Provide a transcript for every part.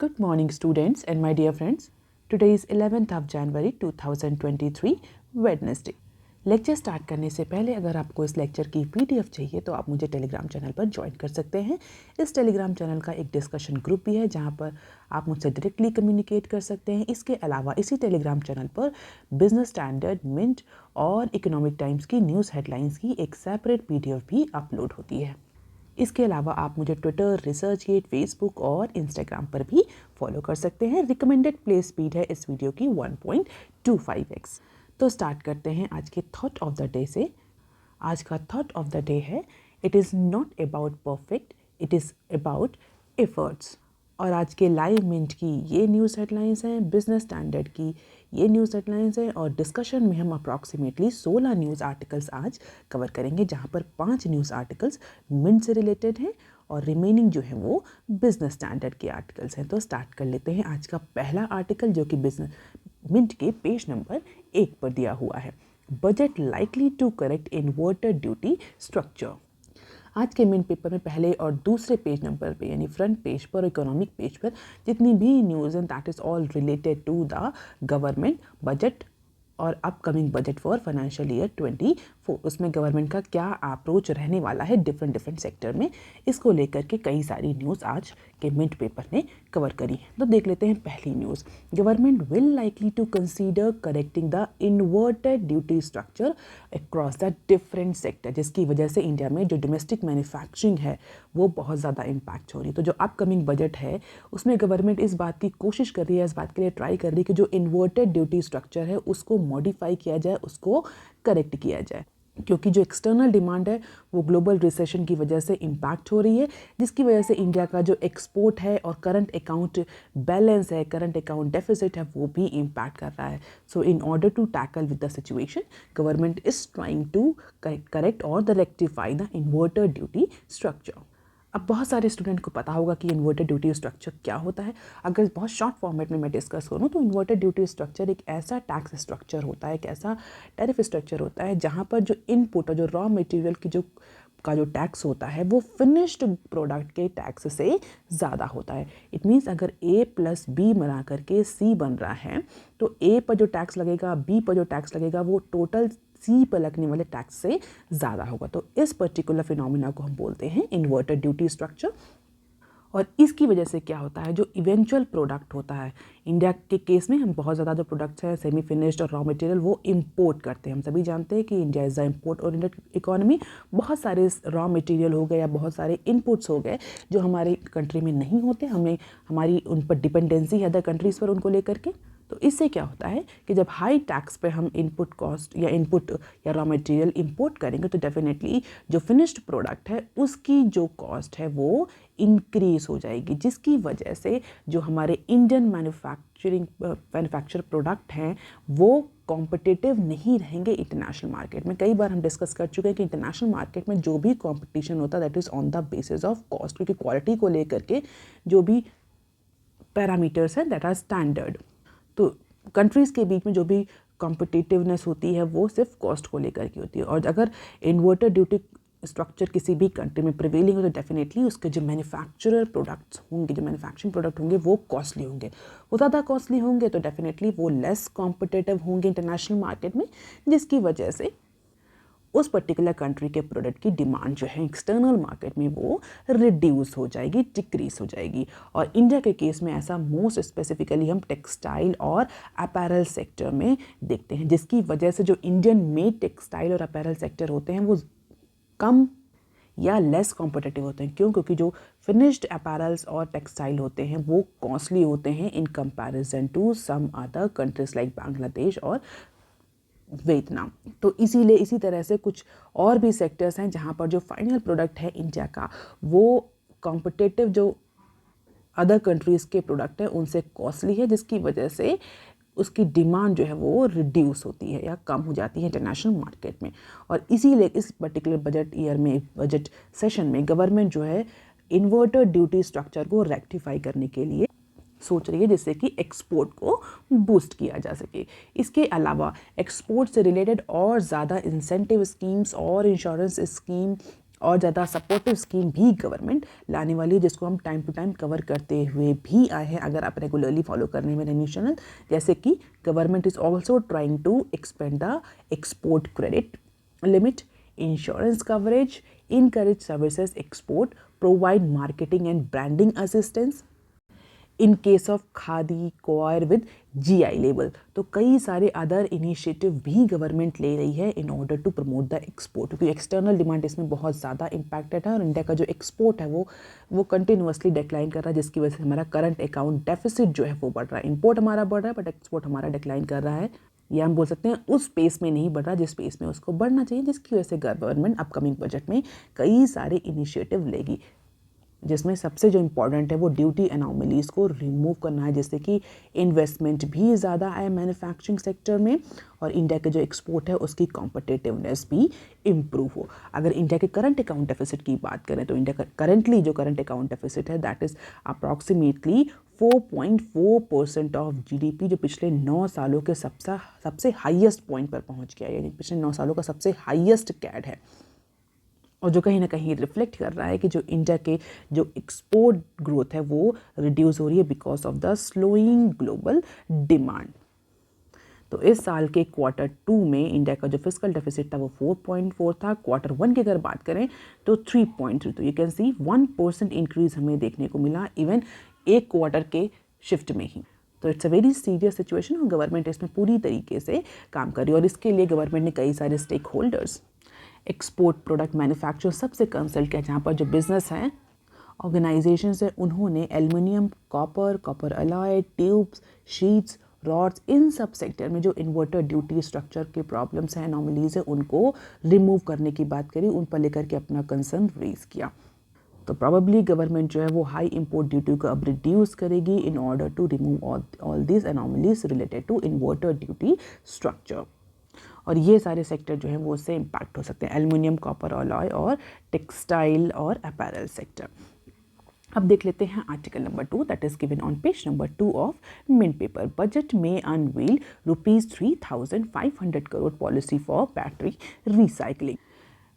Good morning students and my dear friends. Today is 11th of January 2023 Wednesday. Lecture start करने से पहले अगर आपको इस लेक्चर की पीडीएफ चाहिए तो आप मुझे टेलीग्राम चैनल पर ज्वाइन कर सकते हैं। इस टेलीग्राम चैनल का एक डिस्कशन ग्रुप भी है जहां पर आप मुझसे डायरेक्टली कम्युनिकेट कर सकते हैं। इसके अलावा इसी टेलीग्राम चैनल पर बिजनेस स्टैंडर्ड, मिंट और इकोनॉमिक टाइम्स की न्यूज़ हेडलाइंस की एक सेपरेट पीडीएफ भी अपलोड होती है। इसके अलावा आप मुझे ट्विटर, रिसर्चगेट, फेसबुक और इंस्टाग्राम पर भी फॉलो कर सकते हैं। रिकमेंडेड प्ले स्पीड है इस वीडियो की 1.25x। तो स्टार्ट करते हैं आज के थॉट ऑफ द डे से। आज का थॉट ऑफ द डे है, it is not about perfect, it is about efforts. और आज के लाइव मिंट की ये न्यूज़ हेडलाइंस हैं, बिजनेस स्टैंडर्ड की ये न्यूज़ हेडलाइंस हैं और डिस्कशन में हम अप्रॉक्सीमेटली 16 न्यूज़ आर्टिकल्स आज कवर करेंगे, जहां पर 5 न्यूज़ आर्टिकल्स मिंट से रिलेटेड हैं और रिमेनिंग जो है वो बिजनेस स्टैंडर्ड के आर्टिकल्स हैं। तो स्टार्ट कर लेते हैं आज का पहला आर्टिकल, जो कि बिजनेस मिंट के पेज नंबर 1 पर दिया हुआ है। Budget likely to correct inverter duty structure. आज के मिंट पेपर में पहले और दूसरे पेज नंबर पे यानी फ्रंट पेज पर, इकोनॉमिक पेज पर जितनी भी न्यूज़ हैं that is all related to the government budget और upcoming budget for financial year 24। उसमें गवर्नमेंट का क्या अप्रोच रहने वाला है डिफरेंट सेक्टर में, इसको लेकर के कई सारी न्यूज़ आज के मिंट पेपर ने कवर करी है। तो देख लेते हैं पहली news. Government will likely to consider correcting the inverted duty structure across the different sector, जिसकी वजह से इंडिया में जो डोमेस्टिक मैन्युफैक्चरिंग है वो बहुत ज़्यादा इम्पैक्ट हो रही है। तो जो अपकमिंग बजट है उसमें गवर्नमेंट इस बात की कोशिश कर रही है, इस बात के लिए ट्राई कर रही है कि जो इन्वर्टेड ड्यूटी स्ट्रक्चर है उसको मॉडिफाई किया जाए, उसको करेक्ट किया जाए, क्योंकि जो एक्सटर्नल डिमांड है वो ग्लोबल रिसेशन की वजह से इम्पैक्ट हो रही है, जिसकी वजह से इंडिया का जो एक्सपोर्ट है और करंट अकाउंट बैलेंस है, करंट अकाउंट डेफिसिट है, वो भी इम्पैक्ट कर रहा है। So in order to tackle with the situation, government is trying to correct और the rectify the inverted duty structure. अब बहुत सारे स्टूडेंट को पता होगा कि इन्वर्टेड ड्यूटी स्ट्रक्चर क्या होता है। अगर बहुत शॉर्ट फॉर्मेट में मैं डिस्कस करूँ तो इन्वर्टेड ड्यूटी स्ट्रक्चर एक ऐसा टैक्स स्ट्रक्चर होता है, एक ऐसा टैरिफ स्ट्रक्चर होता है जहाँ पर जो इनपुट और जो रॉ मटेरियल की जो टैक्स होता है वो फिनिश्ड प्रोडक्ट के टैक्स से ज़्यादा होता है। इट मीन्स अगर A + B बना करके C बन रहा है तो A पर जो टैक्स लगेगा, B पर जो टैक्स लगेगा, वो टोटल C पर लगने वाले टैक्स से ज़्यादा होगा। तो इस पर्टिकुलर फिनोमिना को हम बोलते हैं इन्वर्टेड ड्यूटी स्ट्रक्चर। और इसकी वजह से क्या होता है, जो इवेंचुअल प्रोडक्ट होता है, इंडिया के केस में हम बहुत ज़्यादा जो प्रोडक्ट्स हैं सेमी फिनिश्ड और रॉ मटेरियल वो इंपोर्ट करते हैं। हम सभी जानते हैं कि India is the import oriented economy. बहुत सारे रॉ मटेरियल हो गए या बहुत सारे इनपुट्स हो गए जो हमारे कंट्री में नहीं होते, हमें हमारी उन पर डिपेंडेंसी है अदर कंट्रीज़ पर उनको लेकर के। तो इससे क्या होता है कि जब हाई टैक्स पे हम इनपुट कॉस्ट या रॉ मटेरियल इंपोर्ट करेंगे तो डेफिनेटली जो फिनिश्ड प्रोडक्ट है उसकी जो कॉस्ट है वो इंक्रीज हो जाएगी, जिसकी वजह से जो हमारे इंडियन मैन्युफैक्चर प्रोडक्ट हैं वो कॉम्पिटिटिव नहीं रहेंगे इंटरनेशनल मार्केट में। कई बार हम डिस्कस कर चुके हैं कि इंटरनेशनल मार्केट में जो भी कॉम्पिटिशन होता है that is on the basis of cost, क्योंकि क्वालिटी को लेकर के जो भी पैरामीटर्स हैं दैट आर स्टैंडर्ड। तो कंट्रीज़ के बीच में जो भी कॉम्पिटिटिवनेस होती है वो सिर्फ कॉस्ट को लेकर की होती है। और अगर इन्वर्टर ड्यूटी स्ट्रक्चर किसी भी कंट्री में प्रिवेलिंग हो तो डेफिनेटली उसके जो मैन्युफैक्चरर प्रोडक्ट्स होंगे, जो मैन्युफैक्चरिंग प्रोडक्ट होंगे वो कॉस्टली होंगे। वो ज़्यादा कॉस्टली होंगे तो डेफिनेटली वो लेस कॉम्पिटिटिव होंगे इंटरनेशनल मार्केट में, जिसकी वजह से उस पर्टिकुलर कंट्री के प्रोडक्ट की डिमांड जो है एक्सटर्नल मार्केट में वो रिड्यूस हो जाएगी, डिक्रीज हो जाएगी। और इंडिया के केस में ऐसा मोस्ट स्पेसिफिकली हम टेक्सटाइल और अपैरल सेक्टर में देखते हैं, जिसकी वजह से जो इंडियन मेड टेक्सटाइल और अपैरल सेक्टर होते हैं वो कम या लेस कॉम्पिटिटिव होते हैं। क्यों? क्योंकि जो फिनिश्ड अपैरल्स और टेक्सटाइल होते हैं वो कॉस्टली होते हैं in comparison to some other countries like Bangladesh और वियतनाम। तो इसीलिए इसी तरह से कुछ और भी सेक्टर्स हैं जहाँ पर जो फाइनल प्रोडक्ट है इंडिया का वो कॉम्पिटिटिव जो अदर कंट्रीज़ के प्रोडक्ट हैं उनसे कॉस्टली है, जिसकी वजह से उसकी डिमांड जो है वो रिड्यूस होती है या कम हो जाती है इंटरनेशनल मार्केट में। और इसीलिए इस पर्टिकुलर बजट ईयर में, बजट सेशन में गवर्नमेंट जो है इन्वर्टर ड्यूटी स्ट्रक्चर को रेक्टिफाई करने के लिए सोच रही है, जिससे कि एक्सपोर्ट को बूस्ट किया जा सके। इसके अलावा एक्सपोर्ट से रिलेटेड और ज़्यादा इंसेंटिव स्कीम्स और इंश्योरेंस स्कीम और ज़्यादा सपोर्टिव स्कीम भी गवर्नमेंट लाने वाली है, जिसको हम टाइम टू टाइम कवर करते हुए भी आए हैं अगर आप रेगुलरली फॉलो करने में न्यूज़ चैनल। जैसे कि government is also trying to expand the export credit limit, insurance coverage, encourage services export, provide marketing and branding assistance in case of khadi coir with GI label. तो कई सारे other initiative भी government ले रही है in order to promote the export, क्योंकि external demand इसमें बहुत ज़्यादा इम्पैक्टेड है और इंडिया का जो एक्सपोर्ट है वो कंटिन्यूअसली डिक्लाइन कर रहा है, जिसकी वजह से हमारा करंट अकाउंट डेफिसिट जो है वो बढ़ रहा है। इंपोर्ट हमारा बढ़ रहा है बट एक्सपोर्ट हमारा डिक्लाइन कर रहा है, या हम बोल सकते हैं उस स्पेस में नहीं बढ़ रहा जिस स्पेस में उसको बढ़ना चाहिए, जिसकी वजह से गवर्नमेंट अपकमिंग बजट में कई सारे इनिशिएटिव लेगी, जिसमें सबसे जो इम्पॉर्टेंट है वो ड्यूटी एनॉमलीज को रिमूव करना है, जिससे कि इन्वेस्टमेंट भी ज़्यादा आए मैन्युफैक्चरिंग सेक्टर में और इंडिया के जो एक्सपोर्ट है उसकी कॉम्पिटिटिवनेस भी इम्प्रूव हो। अगर इंडिया के करंट अकाउंट डेफिसिट की बात करें तो इंडिया का करंटली जो करंट अकाउंट डेफिसिट है that is approximately 4.4% of GDP, जो पिछले 9 सालों के सबसे हाईएस्ट पॉइंट पर पहुंच गया है, यानी पिछले 9 सालों का सबसे हाईएस्ट कैड है, और जो कहीं ना कहीं रिफ्लेक्ट कर रहा है कि जो इंडिया के जो एक्सपोर्ट ग्रोथ है वो रिड्यूस हो रही है because of the slowing global demand. तो इस साल के क्वार्टर 2 में इंडिया का जो फिस्कल डेफिसिट था वो 4.4 था। क्वार्टर 1 की अगर बात करें तो 3.3, तो यू कैन सी 1% इंक्रीज हमें देखने को मिला इवन एक क्वार्टर के शिफ्ट में ही। तो it's a very serious situation और गवर्नमेंट इसमें पूरी तरीके से काम कर रही है, और इसके लिए गवर्नमेंट ने कई सारे stakeholders, export product manufacture सबसे कंसल्ट किया, जहाँ पर जो बिजनेस हैं ऑर्गेनाइजेशंस है उन्होंने aluminium, copper alloy, tubes, sheets, rods, इन सब सेक्टर में जो इन्वर्टर ड्यूटी स्ट्रक्चर के प्रॉब्लम्स हैं, एनॉमलीज है, उनको रिमूव करने की बात करी, उन पर लेकर के अपना कंसर्न रेज किया। तो प्रॉबेबली गवर्नमेंट जो है वो हाई इंपोर्ट ड्यूटी को अब रिड्यूस करेगी in order to remove all these anomalies related to inverter duty structure, और ये सारे सेक्टर जो हैं वो उससे इम्पैक्ट हो सकते हैं, एल्युमिनियम, कॉपर अलॉय और टेक्सटाइल और अपैरल सेक्टर। अब देख लेते हैं article number 2 that is given on page number 2 of Mint paper. Budget में unveil ₹3,500 crore policy for battery recycling.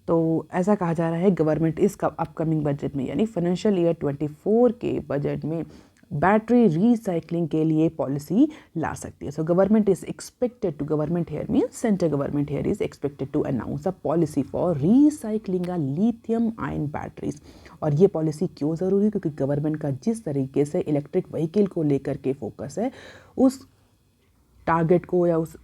तो ऐसा कहा जा रहा है गवर्नमेंट इस अपकमिंग बजट में यानी फाइनेंशियल ईयर 24 के बजट में बैटरी रिसाइकलिंग के लिए पॉलिसी ला सकती है। So government is expected to, government here means central government here is expected to announce a policy for recycling a lithium ion batteries. और ये पॉलिसी क्यों ज़रूरी है? क्योंकि गवर्नमेंट का जिस तरीके से इलेक्ट्रिक व्हीकल को लेकर के फोकस है, उस टारगेट को या उस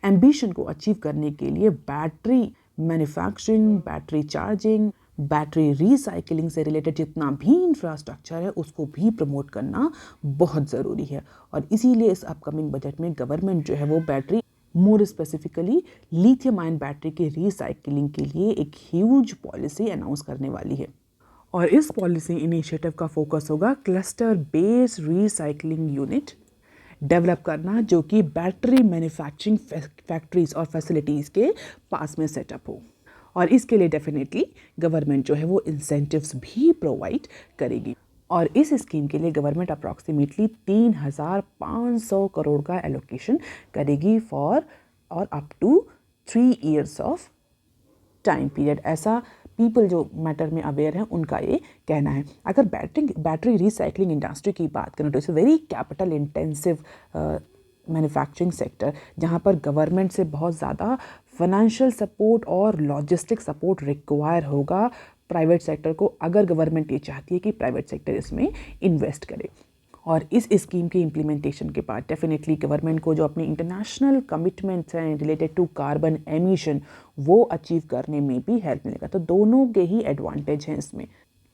एम्बिशन को अचीव करने के लिए battery manufacturing, battery charging, battery recycling से रिलेटेड जितना भी इंफ्रास्ट्रक्चर है उसको भी प्रमोट करना बहुत ज़रूरी है। और इसीलिए इस अपकमिंग बजट में गवर्नमेंट जो है वो battery, more specifically lithium ion battery के रिसाइकलिंग के लिए एक ह्यूज पॉलिसी अनाउंस करने वाली है। और इस पॉलिसी इनिशिएटिव का फोकस होगा cluster based recycling unit develop करना, जो कि बैटरी मैन्युफैक्चरिंग फैक्ट्रीज और फैसिलिटीज़ के पास में सेटअप हो। और इसके लिए डेफिनेटली गवर्नमेंट जो है वो इंसेंटिव्स भी प्रोवाइड करेगी। और इस स्कीम के लिए गवर्नमेंट अप्रॉक्सीमेटली 3,500 करोड़ का एलोकेशन करेगी फॉर और up to 3 years of time period. ऐसा पीपल जो मैटर में अवेयर हैं उनका ये कहना है। अगर बैटरी रिसाइकलिंग इंडस्ट्री की बात करें तो it's very capital intensive manufacturing sector, जहाँ पर गवर्नमेंट से बहुत ज़्यादा फाइनेंशियल सपोर्ट और लॉजिस्टिक सपोर्ट रिक्वायर होगा प्राइवेट सेक्टर को, अगर गवर्नमेंट ये चाहती है कि प्राइवेट सेक्टर इसमें इन्वेस्ट करे। और इस स्कीम की इम्प्लीमेंटेशन के बाद डेफिनेटली गवर्नमेंट को जो अपने इंटरनेशनल कमिटमेंट्स हैं रिलेटेड टू कार्बन एमिशन वो अचीव करने में भी हेल्प मिलेगा। तो दोनों के ही एडवांटेज हैं इसमें,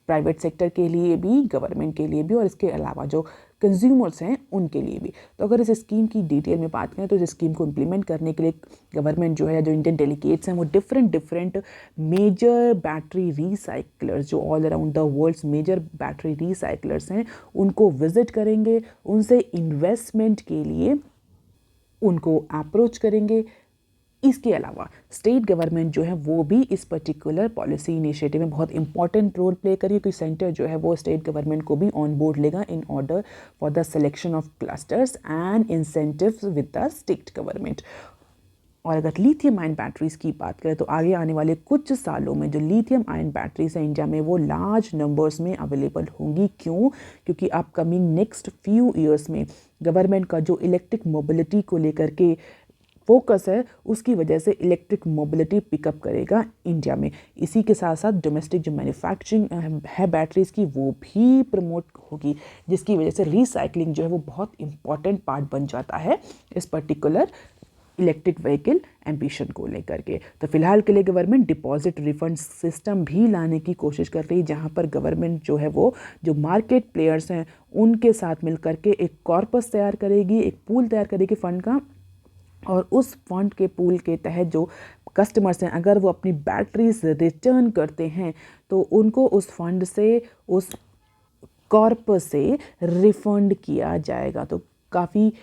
प्राइवेट सेक्टर के लिए भी, गवर्नमेंट के लिए भी, और इसके अलावा जो कंज्यूमर्स हैं उनके लिए भी। तो अगर इस स्कीम की डिटेल में बात करें तो इस स्कीम को इम्प्लीमेंट करने के लिए गवर्नमेंट जो है, जो इंडियन डेलीगेट्स हैं वो डिफरेंट मेजर बैटरी रिसाइकलर्स जो all around the world's major battery recyclers हैं उनको विजिट करेंगे, उनसे इन्वेस्टमेंट के लिए उनको अप्रोच करेंगे। इसके अलावा स्टेट गवर्नमेंट जो है वो भी इस पर्टिकुलर पॉलिसी इनिशिएटिव में बहुत इंपॉर्टेंट रोल प्ले करिए, क्योंकि सेंटर जो है वो स्टेट गवर्नमेंट को भी ऑन बोर्ड लेगा in order for the selection of clusters and incentives with the state government. और अगर लिथियम आयन बैटरीज की बात करें तो आगे आने वाले कुछ सालों में जो लिथियम आयन बैटरीज हैं इंडिया में वो लार्ज नंबर्स में अवेलेबल होंगी। क्यों? क्योंकि अपकमिंग नेक्स्ट फ्यू ईयर्स में गवर्नमेंट का जो इलेक्ट्रिक मोबिलिटी को लेकर के फोकस है उसकी वजह से इलेक्ट्रिक मोबिलिटी पिकअप करेगा इंडिया में। इसी के साथ साथ डोमेस्टिक जो मैन्युफैक्चरिंग है बैटरीज की वो भी प्रमोट होगी, जिसकी वजह से रिसाइकलिंग जो है वो बहुत इंपॉर्टेंट पार्ट बन जाता है इस पर्टिकुलर इलेक्ट्रिक व्हीकल एम्बिशन को लेकर के। तो फिलहाल के लिए गवर्नमेंट डिपॉजिट रिफंड सिस्टम भी लाने की कोशिश कर रही है, जहां पर गवर्नमेंट जो है वो जो मार्केट प्लेयर्स हैं उनके साथ मिलकर के एक कॉर्पस तैयार करेगी, एक पूल तैयार करेगी फंड का, और उस फंड के पूल के तहत जो कस्टमर्स हैं अगर वो अपनी बैटरीज रिटर्न करते हैं तो उनको उस फंड से, उस कॉर्पस से रिफंड किया जाएगा। तो काफ़ी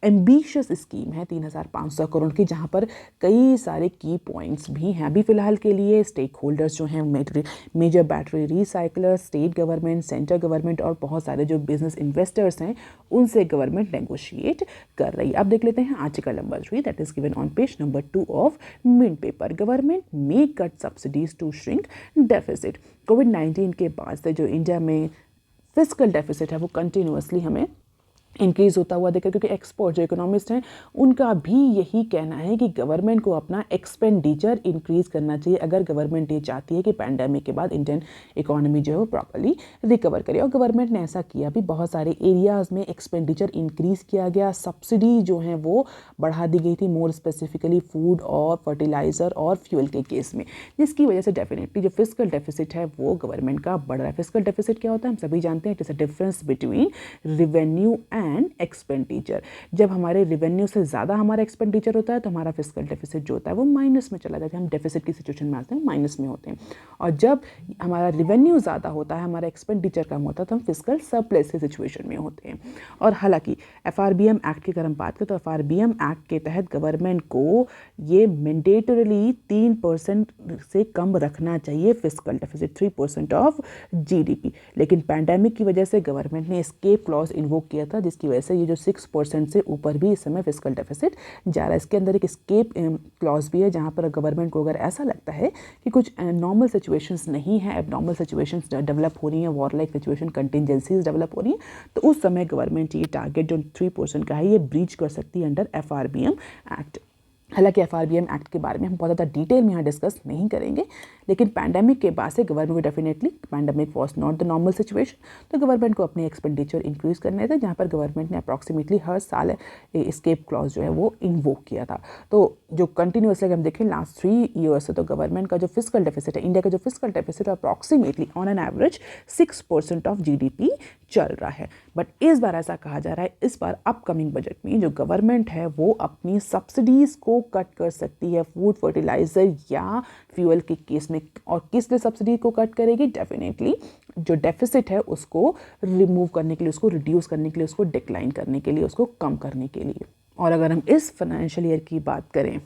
एम्बिशियस स्कीम है 3,500 करोड़ की, जहां पर कई सारे की पॉइंट्स भी हैं। अभी फ़िलहाल के लिए स्टेक होल्डर्स जो हैं major battery recycler, state government, central government और बहुत सारे जो बिजनेस इन्वेस्टर्स हैं उनसे गवर्नमेंट नेगोशिएट कर रही है। अब देख लेते हैं article number 3 that is given on page number 2 of Mint paper. Government may cut subsidies to shrink deficit. कोविड-19 के बाद से जो इंडिया में फिस्कल डेफिसिट है वो कंटिन्यूसली हमें इंक्रीज़ होता हुआ देखा, क्योंकि एक्सपर्ट जो इकोनॉमिस्ट हैं उनका भी यही कहना है कि गवर्नमेंट को अपना एक्सपेंडिचर इंक्रीज़ करना चाहिए अगर गवर्नमेंट ये चाहती है कि पैंडेमिक के बाद इंडियन इकोनॉमी जो है वो प्रॉपर्ली रिकवर करे। और गवर्नमेंट ने ऐसा किया भी, बहुत सारे एरियाज़ में एक्सपेंडिचर इंक्रीज़ किया गया, सब्सिडी जो है वो बढ़ा दी गई थी, मोर स्पेसिफिकली फूड और फर्टिलाइज़र और फ्यूल के केस में, जिसकी वजह से डेफिनेटली जो फिस्कल डेफिसिट है वो गवर्नमेंट का बढ़ रहा है। फिस्कल डेफिसिट क्या होता है हम सभी जानते हैं, it is a difference between revenue and expenditure. जब हमारे रेवेन्यू से ज़्यादा हमारा एक्सपेंडिचर होता है तो हमारा फिस्कल डेफिसिट जो होता है वो माइनस में चला जाता है, हम डेफिसिट की सिचुएशन में आते हैं, माइनस में होते हैं। और जब हमारा रेवेन्यू ज़्यादा होता है, हमारा एक्सपेंडिचर कम होता है तो हम फिस्कल सरप्लस की सिचुएशन में होते हैं। और हालांकि FRBM एक्ट की अगर हम बात करें तो FRBM एक्ट के तहत गवर्नमेंट को ये मैंडेटरली 3% से कम रखना चाहिए फिस्कल डेफिसिट, 3% ऑफ GDP। लेकिन पैंडेमिक की वजह से गवर्नमेंट ने एस्केप क्लॉज इन्वोक किया था, जिसकी वजह से ये जो 6% से ऊपर भी इस समय फिस्कल डेफिसिट जा रहा है। इसके अंदर एक एस्केप क्लॉज भी है, जहां पर गवर्नमेंट को अगर ऐसा लगता है कि कुछ नॉर्मल सिचुएशंस नहीं है, एबनॉर्मल सिचुएशंस डेवलप हो रही हैं, war like situation, contingencies develop हो रही हैं, तो उस समय गवर्नमेंट ये टारगेट जो 3% का है ये ब्रीच कर सकती है अंडर FRBM एक्ट। हालांकि FRBM एक्ट के बारे में हम बहुत ज़्यादा डिटेल में यहाँ डिस्कस नहीं करेंगे, लेकिन पैंडेमिक के बाद से गवर्नमेंट को definitely, pandemic was not the normal situation, तो गवर्नमेंट को अपने एक्सपेंडिचर इंक्रीज करने थे, जहाँ पर गवर्नमेंट ने अप्रॉक्सीमेटली हर साल एस्केप क्लॉज जो है वो इन्वोक किया था। तो जो कंटिन्यूसली हम देखें लास्ट 3 ईयर्स से, तो गवर्नमेंट का जो फिस्कल डेफिसिट है, इंडिया का जो फिस्कल डेफिसिट है approximately on an average 6% of GDP चल रहा है। बट इस बार ऐसा कहा जा रहा है, इस बार अपकमिंग बजट में जो गवर्नमेंट है वो अपनी सब्सिडीज़ को कट कर सकती है फूड, फर्टिलाइज़र या फ्यूल के केस में। और किस लिए सब्सिडी को कट करेगी? डेफिनेटली जो डेफिसिट है उसको रिमूव करने के लिए, उसको रिड्यूस करने के लिए, उसको डिक्लाइन करने के लिए, उसको कम करने के लिए। और अगर हम इस फाइनेंशियल ईयर की बात करें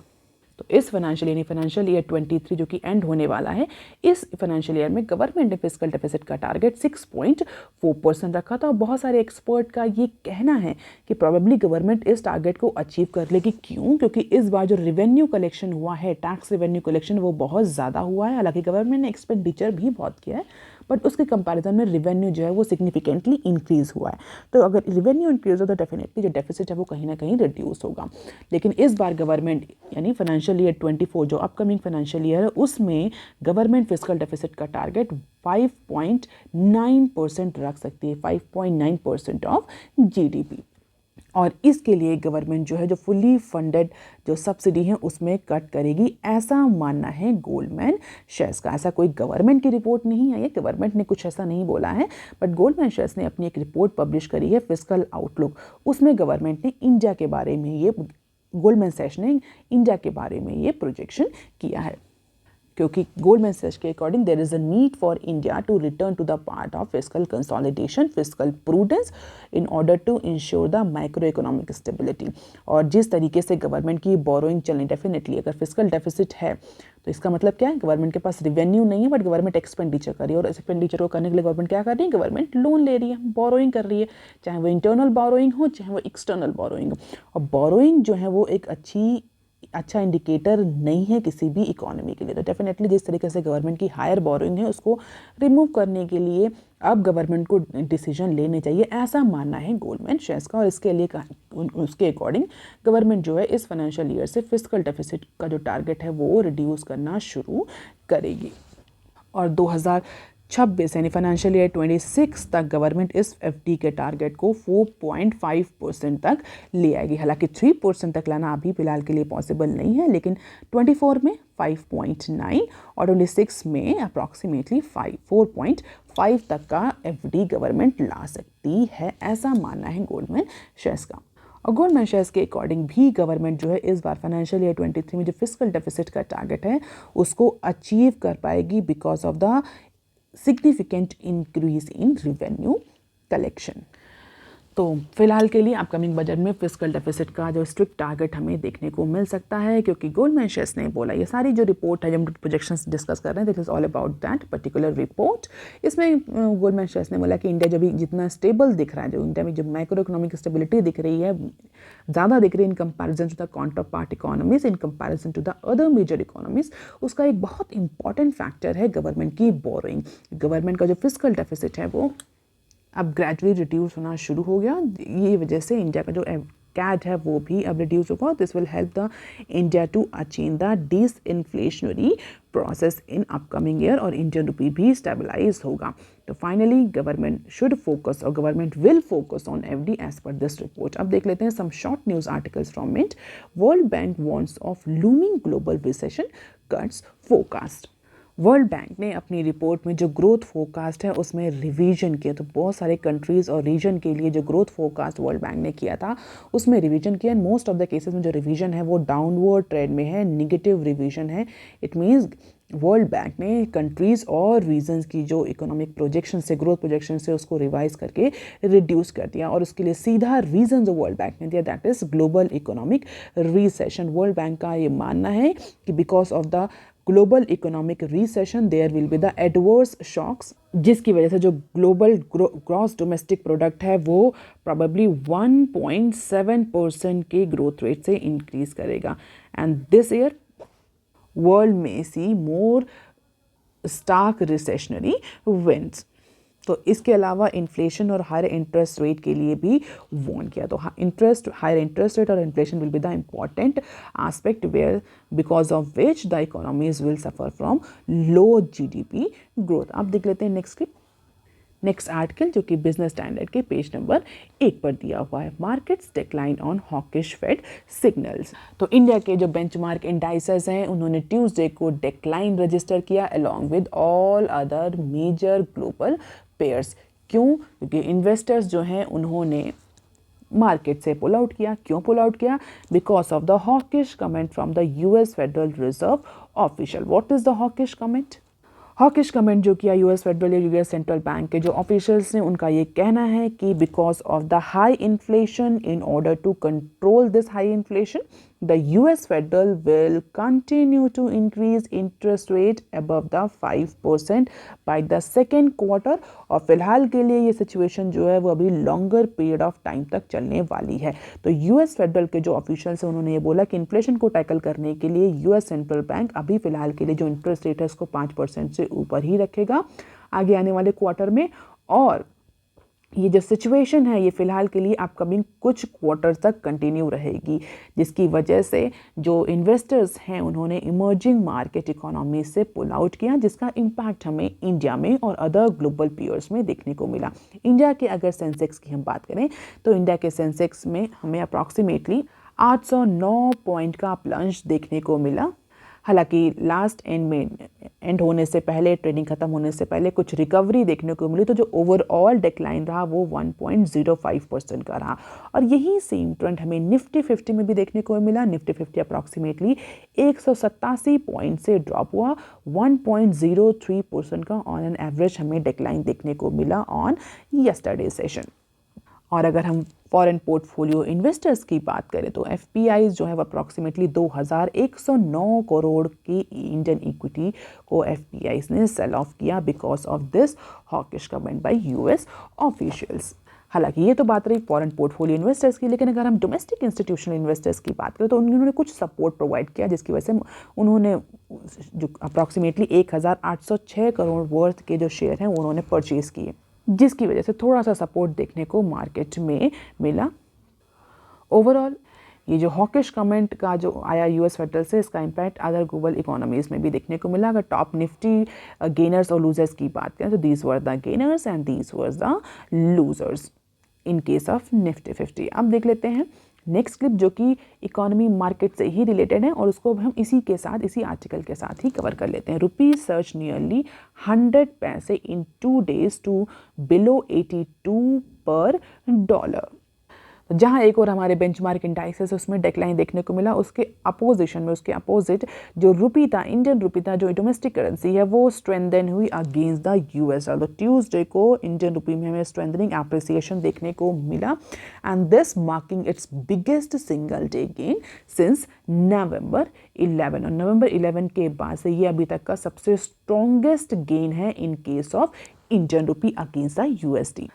तो इस फाइनेंशियल ईयर 23 जो कि एंड होने वाला है, इस फाइनेंशियल ईयर में गवर्नमेंट ने फिस्कल डेफिसिट का टारगेट 6.4% रखा था। और बहुत सारे एक्सपर्ट का ये कहना है कि प्रोबेबली गवर्नमेंट इस टारगेट को अचीव कर लेगी। क्यों? क्योंकि इस बार जो रेवेन्यू कलेक्शन हुआ है, टैक्स रेवेन्यू कलेक्शन, वो बहुत ज़्यादा हुआ है। हालांकि गवर्नमेंट ने एक्सपेंडिचर भी बहुत किया है, बट उसके कंपैरिजन में रेवेन्यू जो है वो सिग्निफिकेंटली इंक्रीज़ हुआ है। तो अगर रेवेन्यू इंक्रीज हो तो डेफिनेटली जो डेफिसिट है वो कहीं ना कहीं रिड्यूस होगा। लेकिन इस बार गवर्नमेंट यानी फाइनेंशियल ईयर 24 जो अपकमिंग फाइनेंशियल ईयर है उसमें गवर्नमेंट फिस्कल डेफिसिट का टारगेट 5.9% रख सकती है, 5.9% ऑफ GDP। और इसके लिए गवर्नमेंट जो है जो फुली फंडेड जो सब्सिडी है उसमें कट करेगी, ऐसा मानना है गोल्डमैन शेयर्स का। ऐसा कोई गवर्नमेंट की रिपोर्ट नहीं आई है, गवर्नमेंट ने कुछ ऐसा नहीं बोला है, बट गोल्डमैन शेयर्स ने अपनी एक रिपोर्ट पब्लिश करी है, फिस्कल आउटलुक। उसमें गवर्नमेंट ने इंडिया के बारे में ये, गोल्डमैन शेयर्स ने इंडिया के बारे में ये प्रोजेक्शन किया है। क्योंकि गोल्डमैन सैच के according there is a need for India to return to the part of fiscal consolidation, fiscal prudence in order to ensure the micro economic stability. और जिस तरीके से गवर्नमेंट की बोरोइंग चलनी, डेफिनेटली अगर फिस्कल डेफिसिट है तो इसका मतलब क्या है? गवर्नमेंट के पास रेवेन्यू नहीं है, बट गवर्नमेंट एक्सपेंडिचर कर रही है। और एक्सपेंडिचर को करने के लिए गवर्नमेंट क्या कर रही है? गवर्नमेंट लोन ले रही है, बोरोइंग कर रही है, चाहे वो इंटरनल बोरोइंग हो चाहे वो एक्सटर्नल बोरोइंग हो। और बोरोइंग जो है वो एक अच्छी अच्छा इंडिकेटर नहीं है किसी भी इकोनॉमी के लिए। तो डेफिनेटली जिस तरीके से गवर्नमेंट की हायर बोरोइंग है उसको रिमूव करने के लिए अब गवर्नमेंट को डिसीजन लेने चाहिए, ऐसा मानना है गोल्डमैन शेयर्स का। और इसके लिए उसके अकॉर्डिंग गवर्नमेंट जो है इस फाइनेंशियल ईयर से फिस्कल डेफिसिट का जो टारगेट है वो रिड्यूस करना शुरू करेगी। और 2026 यानी फाइनेंशियल ईयर 26 तक गवर्नमेंट इस एफडी के टारगेट को 4.5% तक ले आएगी। हालांकि 3% तक लाना अभी फिलहाल के लिए पॉसिबल नहीं है, लेकिन 24 में 5.9 और 26 में अप्रॉक्सीमेटली 4.5 तक का एफडी गवर्नमेंट ला सकती है, ऐसा मानना है गोल्डमैन शेयर्स का। और गोल्डमैन शेयर्स के अकॉर्डिंग भी गवर्नमेंट जो है इस बार फाइनेंशियल ईयर 23 में जो फिस्कल डेफिसिट का टारगेट है उसको अचीव कर पाएगी because of the significant increase in revenue collection. तो फिलहाल के लिए अपकमिंग बजट में फिस्कल डेफिसिट का जो स्ट्रिक्ट टारगेट हमें देखने को मिल सकता है, क्योंकि गोल्डमैन शेयर्स ने बोला, ये सारी जो रिपोर्ट है, जो हम प्रोजेक्शंस डिस्कस कर रहे हैं, this is all about that particular report. इसमें गोल्डमैन शेयर्स ने बोला कि इंडिया जब भी जितना स्टेबल दिख रहा है, जो इंडिया में जो माइक्रो इकोनॉमिक स्टेबिलिटी दिख रही है, ज़्यादा दिख रही है in comparison to the counter part economies, in comparison to the other major economies, उसका एक बहुत इंपॉर्टेंट फैक्टर है गवर्नमेंट की बोरोइंग। गवर्नमेंट का जो फिस्कल डेफिसिट है वो अब ग्रेजुअली रिड्यूस होना शुरू हो गया। ये वजह से इंडिया का जो कैट है वो भी अब रिड्यूस होगा। This will help the India to achieve the disinflationary process in upcoming year, और इंडियन रुपी भी स्टेबलाइज होगा। तो फाइनली गवर्नमेंट शुड फोकस और government will focus on FD as per this report. अब देख लेते हैं some short news articles from Mint. World Bank warns of looming global recession, cuts forecast. World Bank ने अपनी report में जो growth forecast है उसमें रिवीजन किया। तो बहुत सारे कंट्रीज़ और रीजन के लिए जो ग्रोथ फोरकास्ट वर्ल्ड बैंक ने किया था उसमें रिवीजन किया। And most of the cases में जो रिवीजन है वो डाउनवर्ड ट्रेंड में है, निगेटिव रिवीजन है। इट मीन्स वर्ल्ड बैंक ने कंट्रीज़ और रीजन्स की जो इकोनॉमिक प्रोजेक्शन से, ग्रोथ प्रोजेक्शन से, उसको रिवाइज करके रिड्यूस कर दिया। और उसके लिए सीधा रीज़न जो वर्ल्ड बैंक ने दिया that is global economic recession. World Bank का ये मानना है कि because of the global economic recession there will be the adverse shocks, जिसकी वजह से जो ग्लोबल ग्रॉस डोमेस्टिक प्रोडक्ट है वो प्रॉबेबली 1.7% के ग्रोथ रेट से इंक्रीज करेगा। एंड दिस ईयर वर्ल्ड में सी मोर स्टार्क रिसेशनरी विंड्स। तो इसके अलावा इन्फ्लेशन और हायर इंटरेस्ट रेट के लिए भी वार्न किया। तो हायर इंटरेस्ट रेट और inflation will be the important aspect where because of which the economies will suffer from low GDP growth. अब देख लेते हैं नेक्स्ट आर्टिकल जो कि बिजनेस स्टैंडर्ड के पेज नंबर 1 पर दिया हुआ है। Markets decline on hawkish Fed signals. तो इंडिया के जो बेंचमार्क इंडाइसेस हैं उन्होंने ट्यूसडे को डिक्लाइन रजिस्टर किया along with all other major global pairs. क्यों? क्योंकि इन्वेस्टर्स जो हैं उन्होंने मार्केट से पुल आउट किया। क्यों पुल आउट किया? Because of the hawkish comment from the US Federal Reserve official. What is the hawkish comment? Hawkish comment जो किया यूएस फेडरल या यूएस सेंट्रल बैंक के जो ऑफिशियल्स ने, उनका ये कहना है कि because of the high inflation, in order to control this high inflation, the US Federal will continue to increase interest rate above the 5% by the second quarter। और फिलहाल के लिए ये सिचुएशन जो है वो अभी लॉन्गर पीरियड ऑफ टाइम तक चलने वाली है। तो यूएस फेडरल के जो ऑफिशियल्स हैं उन्होंने ये बोला कि इन्फ्लेशन को टैकल करने के लिए यूएस सेंट्रल बैंक अभी फिलहाल के लिए जो इंटरेस्ट रेट है उसको 5% से ऊपर ही रखेगा आगे आने वाले क्वार्टर में। और ये जो सिचुएशन है ये फिलहाल के लिए अपकमिंग कुछ क्वार्टर तक कंटिन्यू रहेगी, जिसकी वजह से जो इन्वेस्टर्स हैं उन्होंने इमर्जिंग मार्केट इकोनॉमी से पुल आउट किया, जिसका इम्पैक्ट हमें इंडिया में और अदर ग्लोबल पीयर्स में देखने को मिला। इंडिया के अगर सेंसेक्स की हम बात करें तो इंडिया के सेंसेक्स में हमें अप्रॉक्सीमेटली 809 पॉइंट का प्लंज देखने को मिला। हालांकि लास्ट एंड होने से पहले, ट्रेडिंग खत्म होने से पहले कुछ रिकवरी देखने को मिली, तो जो ओवरऑल डिक्लाइन रहा वो 1.05% का रहा। और यही सेम ट्रेंड हमें निफ्टी 50 में भी देखने को मिला। निफ्टी 50 अप्रॉक्सीमेटली 187 पॉइंट से ड्रॉप हुआ। 1.03% का ऑन एन एवरेज हमें डिक्लाइन देखने को मिला ऑन यस्टरडे सेशन। और अगर हम फॉरेन पोर्टफोलियो इन्वेस्टर्स की बात करें तो एफपीआईज जो है वो अप्रॉक्सीमेटली 2109 करोड़ की इंडियन इक्विटी को एफपीआईज ने सेल ऑफ किया because of this hawkish comment bye US officials. हालांकि ये तो बात रही फॉरेन पोर्टफोलियो इन्वेस्टर्स की, लेकिन अगर हम डोमेस्टिक इंस्टीट्यूशनल इन्वेस्टर्स की बात करें तो उन्होंने कुछ सपोर्ट प्रोवाइड किया, जिसकी वजह से उन्होंने जो अप्रॉक्सीमेटली 1806 करोड़ वर्थ के जो शेयर हैं उन्होंने परचेज किए, जिसकी वजह से थोड़ा सा सपोर्ट देखने को मार्केट में मिला। ओवरऑल ये जो हॉकिश कमेंट का जो आया यूएस फेडरल से, इसका इम्पैक्ट अदर ग्लोबल इकोनॉमीज में भी देखने को मिला। अगर टॉप निफ्टी गेनर्स और लूजर्स की बात करें तो these were the gainers and these were the losers in case of Nifty 50। अब देख लेते हैं नेक्स्ट क्लिप जो कि इकोनॉमी मार्केट से ही रिलेटेड है, और उसको हम इसी के साथ, इसी आर्टिकल के साथ ही कवर कर लेते हैं। रुपीज सर्च नियरली 100 पैसे इन 2 days टू बिलो 82 पर डॉलर। जहां एक और हमारे बेंचमार्क इंडाइसेस उसमें डेक्लाइन देखने को मिला, उसके अपोजिशन में, उसके अपोजिट जो रुपी था, इंडियन रुपी था, जो डोमेस्टिक करेंसी है, वो स्ट्रेंथन हुई against the US dollar. Tuesday को इंडियन रुपी में हमें स्ट्रेंथनिंग एप्रिसिएशन देखने को मिला, and this marking its biggest single day gain since November 11। और नवंबर 11 के बाद से ये अभी तक का सबसे स्ट्रॉन्गेस्ट गेन है इन case of Indian rupee against the USD.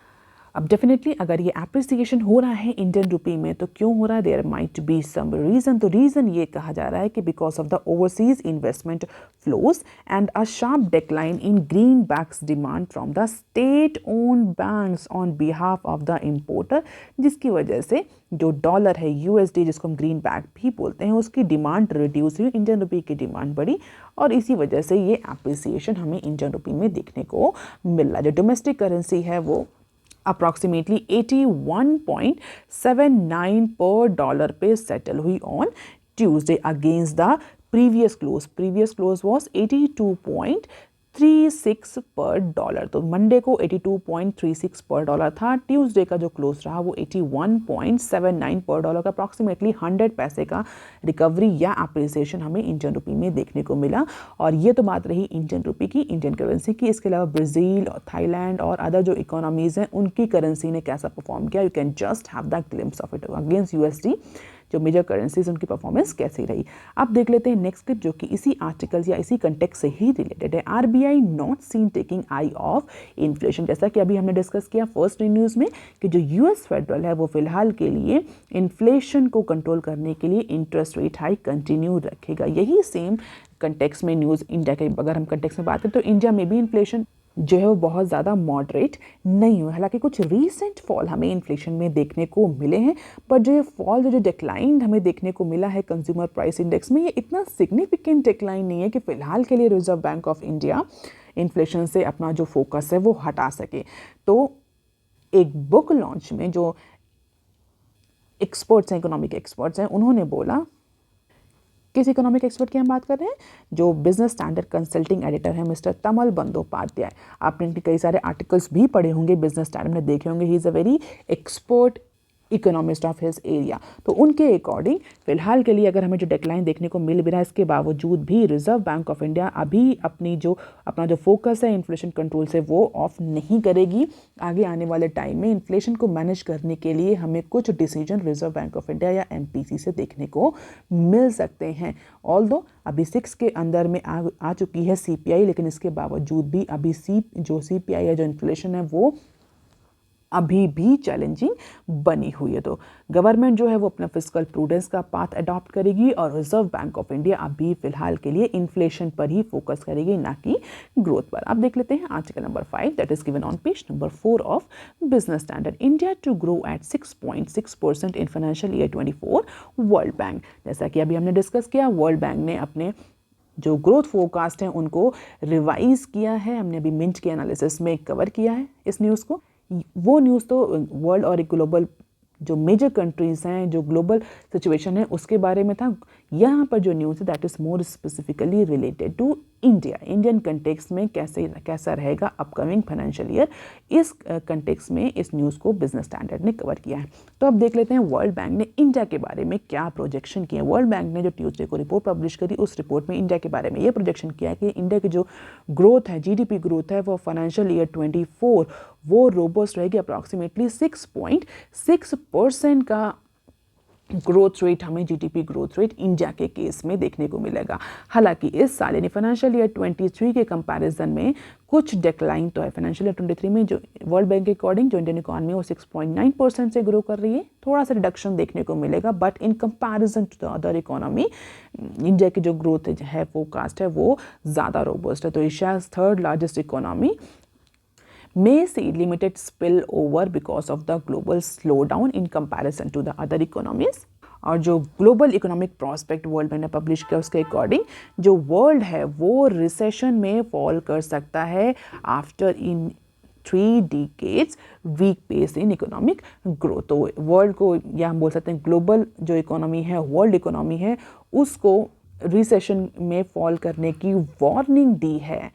अब डेफिनेटली अगर ये एप्रिसिएशन हो रहा है इंडियन रुपी में तो क्यों हो रहा है, there might be some reason. तो रीजन ये कहा जा रहा है कि because of the overseas investment flows and a sharp decline in greenbacks demand from the state owned banks on behalf of the importer, जिसकी वजह से जो डॉलर है यूएसडी, जिसको हम ग्रीन बैक भी बोलते हैं, उसकी डिमांड रिड्यूस हुई, इंडियन रुपी की डिमांड बढ़ी, और इसी वजह से ये एप्रिसिएशन हमें इंडियन रुपी में देखने को मिल रहा है। जो डोमेस्टिक करेंसी है वो अप्रॉक्सीमेटली 81.79 पर डॉलर पे सेटल हुई on Tuesday against the previous close. Previous close was 82.36 पर डॉलर। तो मंडे को 82.36 पर डॉलर था, ट्यूसडे का जो क्लोज रहा वो 81.79 पर डॉलर का, अप्रॉक्सीमेटली 100 पैसे का रिकवरी या अप्रिसिएशन हमें इंडियन रुपी में देखने को मिला। और ये तो बात रही इंडियन रुपी की, इंडियन करेंसी की। इसके अलावा ब्राज़ील और थाईलैंड और अदर जो इकोनॉमीज़ हैं उनकी करेंसी ने कैसा परफॉर्म किया, you can just have the glimpse of it against USD. जो मेजर करेंसीज उनकी परफॉर्मेंस कैसी रही। अब देख लेते हैं नेक्स्ट क्लिप जो कि इसी आर्टिकल या इसी कंटेक्स्ट से ही रिलेटेड है। RBI not seen taking I of inflation. जैसा कि अभी हमने डिस्कस किया फर्स्ट न्यूज़ में कि जो यूएस फेडरल है वो फिलहाल के लिए इन्फ्लेशन को कंट्रोल करने के लिए इंटरेस्ट रेट हाइक कंटिन्यू रखेगा। यही सेम कंटेक्स्ट में न्यूज़ इंडिया के, अगर हम कंटेक्स्ट में बात करें तो इंडिया में भी इन्फ्लेशन जो है वो बहुत ज़्यादा मॉडरेट नहीं हुआ। हालांकि कुछ रीसेंट फॉल हमें इन्फ्लेशन में देखने को मिले हैं, पर जो ये फॉल, जो डिक्लाइन हमें देखने को मिला है कंज्यूमर प्राइस इंडेक्स में, ये इतना सिग्निफिकेंट डिक्लाइन नहीं है कि फ़िलहाल के लिए reserve bank of India inflation से अपना जो फोकस है वो हटा सके। तो एक बुक लॉन्च में जो एक्सपर्ट्स हैं, इकोनॉमिक एक्सपर्ट्स हैं, उन्होंने बोला, किस इकोनॉमिक एक्सपर्ट की हम बात कर रहे हैं, जो बिजनेस स्टैंडर्ड कंसल्टिंग एडिटर है मिस्टर तमल बंदोपाध्याय। आपने इनके कई सारे आर्टिकल्स भी पढ़े होंगे, बिजनेस स्टैंडर्ड में देखे होंगे। He is a very expert economist of his area. तो उनके अकॉर्डिंग फिलहाल के लिए अगर हमें जो डेक्लाइन देखने को मिल भी रहा है, इसके बावजूद भी रिजर्व बैंक ऑफ इंडिया अभी अपना जो फोकस है इन्फ्लेशन कंट्रोल से वो ऑफ नहीं करेगी। आगे आने वाले टाइम में इन्फ्लेशन को मैनेज करने के लिए हमें कुछ decision reserve bank of India या एमपीसी से देखने को मिल सकते हैं। ऑल्दो अभी 6 के अंदर में आ चुकी है सीपीआई, लेकिन इसके बावजूद भी अभी जो सीपीआई है, जो इन्फ्लेशन है, वो अभी भी चैलेंजिंग बनी हुई है। तो गवर्नमेंट जो है वो अपना फिस्कल प्रूडेंस का पाथ अडॉप्ट करेगी, और रिजर्व बैंक ऑफ इंडिया अभी फिलहाल के लिए इन्फ्लेशन पर ही फोकस करेगी, ना कि ग्रोथ पर। अब देख लेते हैं article number 5 that is given on page number 4 of business standard. India to grow at 6.6% in financial year 24, World Bank. जैसा कि अभी हमने डिस्कस किया, वर्ल्ड बैंक ने अपने जो ग्रोथ फोरकास्ट हैं उनको रिवाइज किया है। हमने अभी मिंट के एनालिसिस में कवर किया है इस न्यूज़ को। वो न्यूज़ तो वर्ल्ड और ग्लोबल जो मेजर कंट्रीज़ हैं, जो ग्लोबल सिचुएशन है उसके बारे में था। यहाँ पर जो न्यूज़ है that is more specifically related to India, Indian context में कैसा रहेगा अपकमिंग फाइनेंशियल ईयर। इस कंटेक्स्ट में इस न्यूज़ को बिजनेस स्टैंडर्ड ने कवर किया है। तो अब देख लेते हैं वर्ल्ड बैंक ने इंडिया के बारे में क्या प्रोजेक्शन किया। वर्ल्ड बैंक ने जो ट्यूसडे को रिपोर्ट पब्लिश करी, उस रिपोर्ट में इंडिया के बारे में ये प्रोजेक्शन किया कि इंडिया की जो ग्रोथ है, जीडीपी ग्रोथ है, वो फाइनेंशियल ईयर 24 वो रोबस्ट रहेगी, अप्रॉक्सीमेटली 6.6% का ग्रोथ रेट हमें जीडीपी ग्रोथ रेट इंडिया के केस में देखने को मिलेगा। हालांकि इस साल यानी फाइनेंशियल ईयर 23 के कंपैरिजन में कुछ डिक्लाइन तो है। फाइनेंशियल ईयर 23 में जो वर्ल्ड बैंक के अकॉर्डिंग जो इंडियन इकोनॉमी वो 6.9% से ग्रो कर रही है, थोड़ा सा रिडक्शन देखने को मिलेगा, but in comparison to the other economy India की जो ग्रोथ है फोरकास्ट है वो ज़्यादा रोबस्ट है। तो Asia third largest economy may see limited spillover because of the global slowdown in comparison to the other economies। और जो global economic prospect world Bank ने पब्लिश किया उसके अकॉर्डिंग जो वर्ल्ड है वो रिसेशन में फॉल कर सकता है after in 3 decades weak pace in economic growth. तो वर्ल्ड को या हम बोल सकते हैं ग्लोबल जो इकोनॉमी है वर्ल्ड इकोनॉमी है उसको रिसेशन में फॉल करने की वार्निंग दी है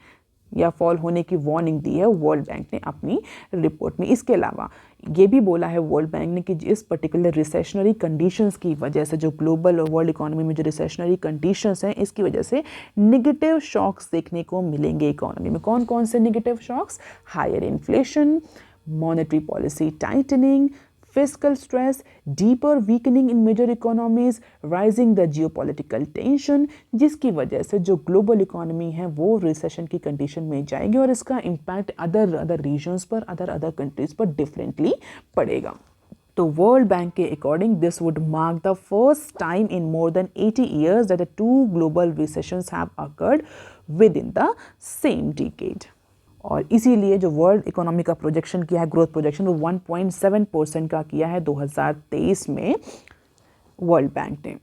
या फॉल होने की वार्निंग दी है वर्ल्ड बैंक ने अपनी रिपोर्ट में। इसके अलावा ये भी बोला है वर्ल्ड बैंक ने कि इस पर्टिकुलर रिसेशनरी कंडीशंस की वजह से जो ग्लोबल और वर्ल्ड इकोनॉमी में जो रिसेशनरी कंडीशंस हैं इसकी वजह से नेगेटिव शॉक्स देखने को मिलेंगे इकोनॉमी में। कौन कौन से negative shocks? Higher inflation, monetary policy tightening, fiscal stress, deeper weakening in major economies, rising the geopolitical tension, जिसकी वजह से जो ग्लोबल इकोनॉमी है वो रिसेशन की कंडीशन में जाएगी और इसका इम्पैक्ट अदर रीजन्स पर अदर कंट्रीज पर डिफरेंटली पड़ेगा। तो वर्ल्ड बैंक के according this would mark the first time in more than 80 years that the two global recessions have occurred within the same decade। और इसीलिए जो वर्ल्ड इकोनॉमी का projection किया है ग्रोथ प्रोजेक्शन वो 1.7% का किया है 2023 में वर्ल्ड बैंक ने।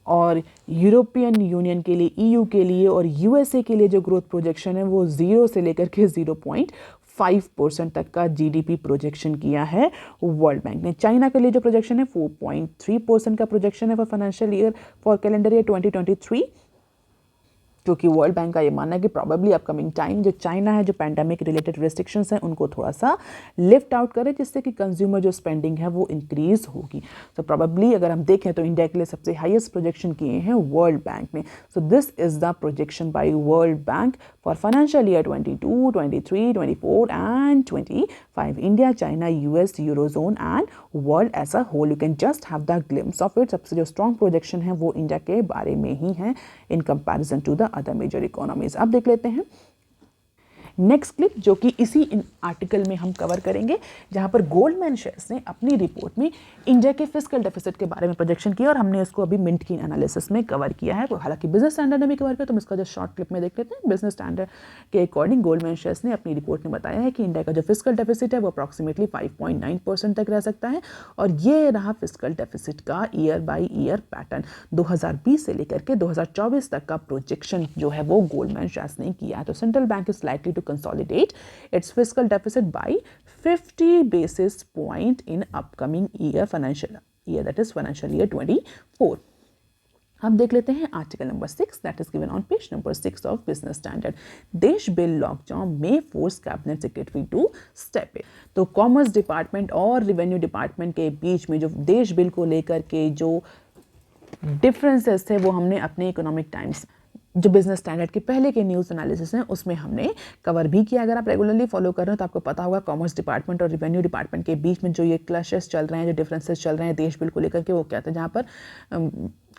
और यूरोपियन यूनियन के लिए, ईयू के लिए और यूएसए के लिए जो ग्रोथ प्रोजेक्शन है वो 0 से लेकर के 0.5% तक का जीडीपी प्रोजेक्शन किया है वर्ल्ड बैंक ने। चाइना के लिए जो प्रोजेक्शन है 4.3% का प्रोजेक्शन है for financial year for calendar year 2023, क्योंकि वर्ल्ड बैंक का ये मानना है कि प्रॉबेबली अपकमिंग टाइम जो चाइना है जो पैंडेमिक रिलेटेड रेस्ट्रिक्शंस हैं उनको थोड़ा सा लिफ्ट आउट करे जिससे कि कंज्यूमर जो स्पेंडिंग है वो इंक्रीज होगी। तो प्रॉबेबली अगर हम देखें तो इंडिया के लिए सबसे हाईएस्ट प्रोजेक्शन किए हैं वर्ल्ड बैंक ने। So this is the projection by World Bank for financial year 22, 23, 24 and 25। India, China, US, Eurozone and world as a whole. You can just have the glimpse of it. सबसे जो strong projection है वो India के बारे में ही है in comparison to the other major economies. अब देख लेते हैं नेक्स्ट क्लिप जो कि इसी आर्टिकल में हम कवर करेंगे, जहां पर गोल्डमैन शेयर्स ने अपनी रिपोर्ट में इंडिया के फिस्कल डेफिसिट के बारे में प्रोजेक्शन किया और हमने इसको अभी मिंट की एनालिसिस में कवर किया है। हालांकि बिजनेस स्टैंडर्ड ने भी कवर किया, तो हम इसका जो शॉर्ट क्लिप में देख लेते हैं। बिजनेस स्टैंडर्ड के अकॉर्डिंग गोल्डमैन शेयर्स ने अपनी रिपोर्ट में बताया है कि इंडिया का जो फिस्कल डेफिसिट है वो अप्रॉक्सीमेटली 5.9% तक रह सकता है। और ये रहा फिस्कल डेफिसिट का ईयर बाई ईयर पैटर्न 2020 से लेकर के 2024 तक का प्रोजेक्शन जो है वो गोल्डमैन शेयर्स ने किया है। तो central bank is likely to consolidate its fiscal deficit by 50 basis point in upcoming year financial year, that is financial year 24। हम देख लेते हैं article number 6 that is given on page number 6 of business standard. Desh bill lockdown में force cabinet secretary to step in. तो commerce department और revenue department के बीच में जो देश बिल को लेकर के जो डिफरेंसेस थे वो हमने अपने इकोनॉमिक टाइम्स जो बिजनेस स्टैंडर्ड के पहले के न्यूज़ एनालिसिस हैं उसमें हमने कवर भी किया। अगर आप रेगुलरली फॉलो कर रहे हो तो आपको पता होगा कॉमर्स डिपार्टमेंट और रेवेन्यू डिपार्टमेंट के बीच में जो ये क्लैशेस चल रहे हैं, जो डिफरेंसेस चल रहे हैं देश बिल को लेकर के, वो क्या था, जहाँ पर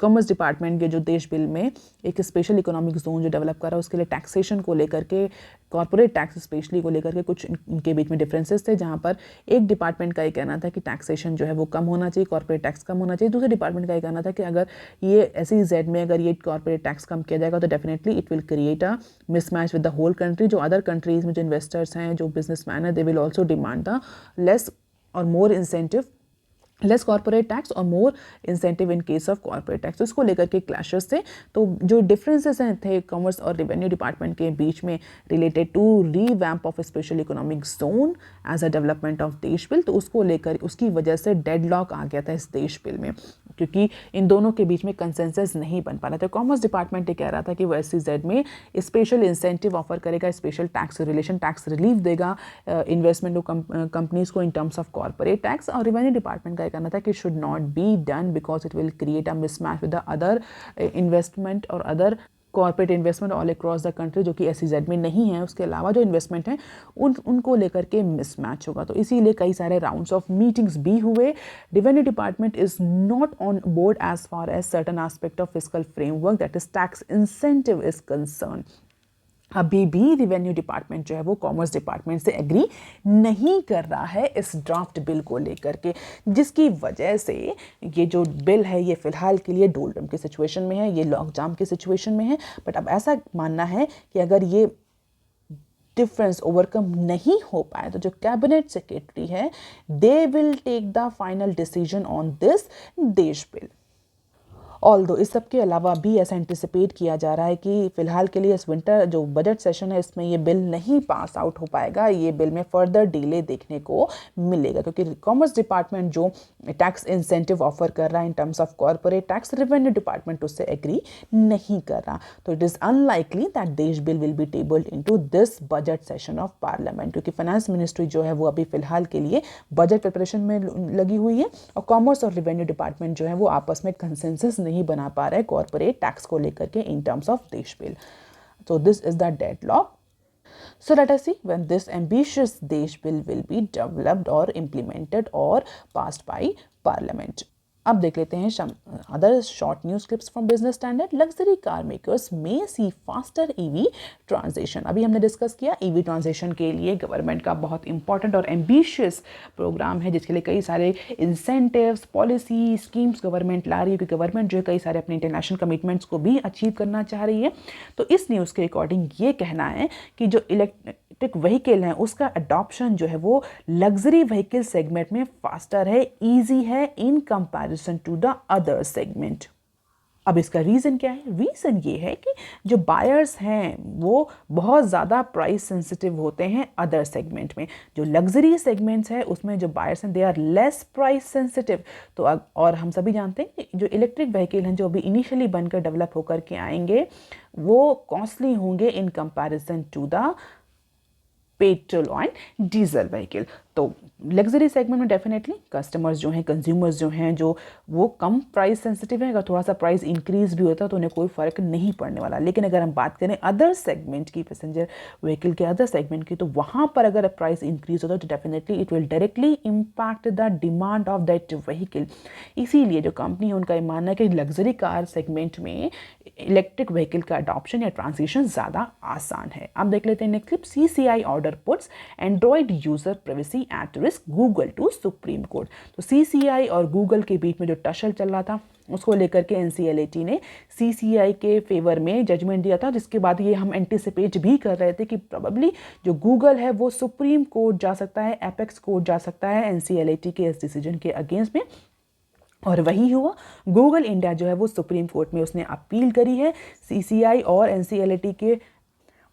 कॉमर्स डिपार्टमेंट के जो देश बिल में एक स्पेशल इकोनॉमिक जोन जो डेवलप कर रहा है उसके लिए टैक्सेशन को लेकर के, कॉर्पोरेट टैक्स स्पेशली को लेकर के कुछ इनके बीच में डिफरेंसेस थे। जहाँ पर एक डिपार्टमेंट का ये कहना था कि टैक्सेशन जो है वो कम होना चाहिए, कॉर्पोरेट टैक्स कम होना चाहिए। दूसरे डिपार्टमेंट का ये कहना था कि अगर ये SEZ में अगर ये कॉर्पोरेट टैक्स कम किया जाएगा तो definitely it will create a mismatch with the whole country. जो अदर कंट्रीज में जो इन्वेस्टर्स हैं, जो बिजनेसमैन है, they will also demand the less और more incentive, less corporate tax और more incentive in case of corporate tax. तो इसको लेकर के क्लैशेस थे। तो जो डिफरेंसेस हैं थे कॉमर्स और रेवेन्यू डिपार्टमेंट के बीच में related to revamp of special economic zone as a development of Desh bill, तो उसको लेकर उसकी वजह से डेडलॉक आ गया था इस देश बिल में, क्योंकि इन दोनों के बीच में कंसेंसस नहीं बन पा रहा था। कॉमर्स डिपार्टमेंट ये कह रहा था कि वो SEZ में स्पेशल इंसेंटिव ऑफर करेगा, स्पेशल टैक्स रिलीफ देगा इन्वेस्टमेंट कंपनीज को in terms of corporate tax. और रेवेन्यू डिपार्टमेंट का कहना था कि should not be done because it will create a mismatch with the other investment और other corporate investment all across the country जो कि SEZ में नहीं है, उसके अलावा जो इन्वेस्टमेंट हैं उनको लेकर के मिसमैच होगा। तो इसीलिए कई सारे राउंड्स ऑफ मीटिंग्स भी हुए। Revenue department is not on board as far as certain aspect of fiscal framework that is tax incentive is concern. अभी भी रेवेन्यू डिपार्टमेंट जो है वो कॉमर्स डिपार्टमेंट से एग्री नहीं कर रहा है इस ड्राफ्ट बिल को लेकर के, जिसकी वजह से ये जो बिल है ये फिलहाल के लिए डोलरम की सिचुएशन में है, ये लॉकजाम की सिचुएशन में है। बट अब ऐसा मानना है कि अगर ये डिफरेंस ओवरकम नहीं हो पाए तो जो कैबिनेट सेक्रेटरी है they will take the final decision on this Desh bill. Although इस सब के अलावा भी ऐसा एंटिसिपेट किया जा रहा है कि फ़िलहाल के लिए इस विंटर जो बजट सेशन है इसमें ये बिल नहीं पास आउट हो पाएगा, ये बिल में फर्दर डिले देखने को मिलेगा, क्योंकि कॉमर्स डिपार्टमेंट जो टैक्स इंसेंटिव ऑफर कर रहा है in terms of corporate tax, revenue department उससे एग्री नहीं कर रहा। तो इट इज़ अनलाइकली दैट देश bill will be tabled into this budget session of parliament, क्योंकि फाइनेंस मिनिस्ट्री जो है वो अभी फ़िलहाल के लिए बजट प्रिपरेशन में लगी हुई है और कॉमर्स और रेवेन्यू डिपार्टमेंट जो है वो आपस में कंसेंसस नहीं बना पा रहा है कॉर्पोरेट टैक्स को लेकर के in terms of Desh bill. So this is the deadlock. So let us see when this ambitious Desh bill will be developed or implemented or passed by Parliament. अब देख लेते हैं other short news clips from business standard. Luxury car makers may see faster EV transition. अभी हमने discuss किया EV transition के लिए government का बहुत इंपॉर्टेंट और एम्बिशियस प्रोग्राम है, जिसके लिए कई सारे इंसेंटिव्स, पॉलिसी, स्कीम्स गवर्नमेंट ला रही है, क्योंकि गवर्नमेंट जो है कई सारे अपने इंटरनेशनल कमिटमेंट्स को भी अचीव करना चाह रही है। तो इस न्यूज़ के अकॉर्डिंग ये कहना है कि जो इलेक्ट्रिक व्हीकल है उसका अडॉप्शन जो है वो लग्जरी व्हीकल सेगमेंट में फास्टर है, ईजी है in comparison to the other segment. अब इसका रीज़न क्या है? रीज़न ये है कि जो बायर्स हैं वो बहुत ज़्यादा प्राइस सेंसिटिव होते हैं अदर सेगमेंट में। जो लग्जरी सेगमेंट्स है उसमें जो बायर्स हैं they are less price sensitive. तो और हम सभी जानते हैं कि जो इलेक्ट्रिक व्हीकल हैं जो अभी इनिशियली बनकर डेवलप होकर के आएंगे वो कॉस्टली होंगे in comparison to the petrol and diesel vehicle. तो लग्जरी सेगमेंट में डेफिनेटली कस्टमर्स जो हैं, कंज्यूमर्स जो हैं, जो वो कम प्राइस सेंसिटिव हैं, अगर थोड़ा सा प्राइस इंक्रीज भी होता है तो उन्हें कोई फ़र्क नहीं पड़ने वाला। लेकिन अगर हम बात करें अदर सेगमेंट की, पैसेंजर व्हीकल के अदर सेगमेंट की, तो वहाँ पर अगर प्राइस इंक्रीज होता है तो definitely it will directly impact the demand of that vehicle. इसीलिए जो कंपनी है उनका ये मानना है कि लग्जरी कार सेगमेंट में इलेक्ट्रिक व्हीकल का अडॉप्शन या ट्रांजिशन ज़्यादा आसान है। अब देख लेते हैं next clip. CCI order puts Android user privacy at risk, Google to Supreme Court. तो CCI और गूगल के बीच में जो टसल चल रहा था उसको लेकर के NCLAT ने CCI के फेवर में जजमेंट दिया था, जिसके बाद ये हम एंटिसिपेट भी कर रहे थे कि प्रोबेबली जो गूगल है वो सुप्रीम कोर्ट जा सकता है, एपेक्स कोर्ट जा सकता है NCLAT के इस डिसीजन के अगेंस्ट में। और वही हुआ। गूगल इंडिया जो है वो सुप्रीम कोर्ट में उसने अपील करी है CCI और NCLAT के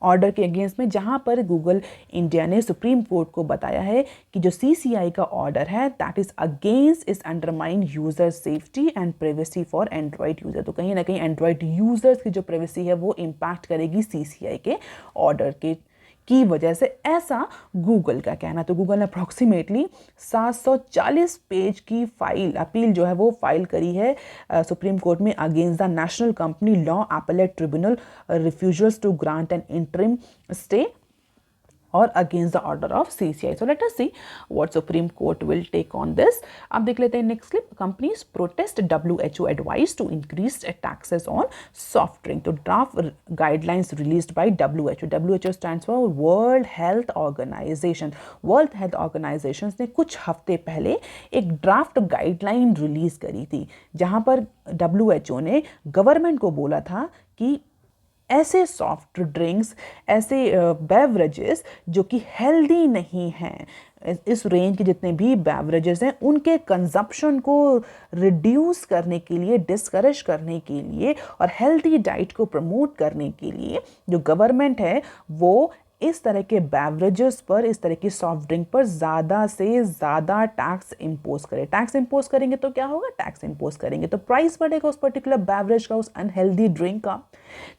ऑर्डर के अगेंस्ट में, जहां पर गूगल इंडिया ने सुप्रीम कोर्ट को बताया है कि जो CCI का ऑर्डर है that is against is undermine user safety and privacy for Android user. तो कहीं ना कहीं एंड्रॉयड यूजर्स की जो प्राइवेसी है वो इम्पैक्ट करेगी CCI के ऑर्डर की वजह से, ऐसा गूगल का कहना। तो गूगल ने अप्रॉक्सीमेटली 740 पेज की अपील जो है वो फाइल करी है सुप्रीम कोर्ट में against the National Company Law Appellate Tribunal refusals to grant an interim stay और against the order of CCI. So let us see what Supreme Court will take on this. अब देख लेते हैं next clip. Companies protest WHO advice to increase taxes on soft drink. तो draft guidelines released by WHO। WHO stands for World Health Organization. World Health Organization ने कुछ हफ्ते पहले एक ड्राफ्ट गाइडलाइन रिलीज करी थी, जहां पर WHO ने गवर्नमेंट को बोला था कि ऐसे सॉफ्ट ड्रिंक्स, ऐसे बेवरेजेस जो कि हेल्दी नहीं हैं, इस रेंज के जितने भी बेवरेजेस हैं उनके कंजप्शन को रिड्यूस करने के लिए, डिस्करेज करने के लिए और हेल्दी डाइट को प्रमोट करने के लिए जो गवर्नमेंट है वो इस तरह के बेवरेजेस पर, इस तरह की सॉफ्ट ड्रिंक पर ज़्यादा से ज़्यादा टैक्स इम्पोज करे। टैक्स इम्पोज करेंगे तो क्या होगा? टैक्स इम्पोज करेंगे तो प्राइस बढ़ेगा उस पर्टिकुलर बेवरेज का, उस अनहेल्दी ड्रिंक का,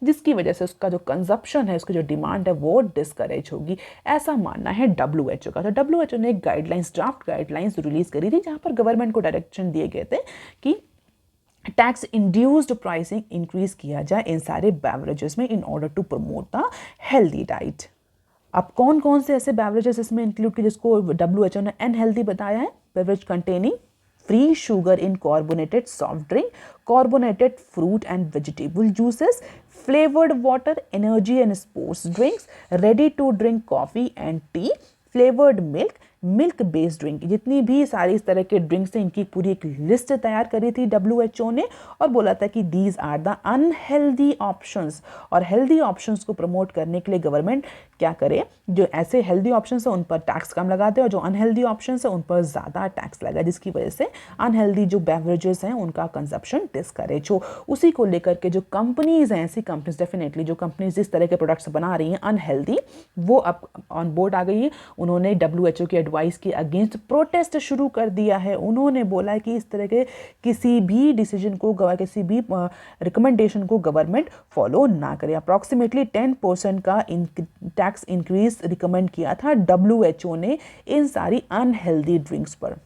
जिसकी वजह से उसका जो कंजप्शन है, उसकी जो डिमांड है वो डिस्करेज होगी। ऐसा मानना है WHO का। तो WHO ने एक गाइडलाइंस, ड्राफ्ट गाइडलाइंस रिलीज करी थी, जहाँ पर गवर्नमेंट को डायरेक्शन दिए गए थे कि टैक्स इंड्यूस्ड प्राइसिंग इंक्रीज किया जाए इन सारे बेवरेजेस में in order to promote the healthy diet. अब कौन कौन से ऐसे बेवरेजेस इसमें इंक्लूड किए जिसको WHO ने अनहेल्दी बताया है? Beverage containing free sugar in carbonated soft drink, carbonated fruit and vegetable juices, flavored water, energy and sports drinks, ready to drink coffee and tea, flavored milk, milk based drink, जितनी भी सारी इस तरह के drinks हैं इनकी पूरी एक लिस्ट तैयार करी थी WHO ने और बोला था कि these are the unhealthy options. और हेल्दी ऑप्शंस को प्रमोट करने के लिए गवर्नमेंट क्या करे, जो ऐसे हेल्दी ऑप्शंस हैं उन पर टैक्स कम लगाते हैं और जो अनहेल्दी ऑप्शंस हैं उन पर ज़्यादा टैक्स लगा, जिसकी वजह से अनहेल्दी जो बेवरेजेस हैं उनका कंजप्शन डिस्करेज हो। उसी को लेकर के जो कंपनीज हैं, ऐसी कंपनीज डेफिनेटली जो कंपनीज जिस तरह के प्रोडक्ट्स बना रही हैं अनहेल्दी, वो अब ऑन बोर्ड आ गई है। उन्होंने WHO की एडवाइस के अगेंस्ट प्रोटेस्ट शुरू कर दिया है। उन्होंने बोला है कि इस तरह के किसी भी डिसीजन को, किसी भी रिकमेंडेशन को गवर्नमेंट फॉलो ना करे। अप्रॉक्सीमेटली 10% का टैक्स इंक्रीज रिकमेंड किया था WHO ने इन सारी अनहेल्दी ड्रिंक्स पर।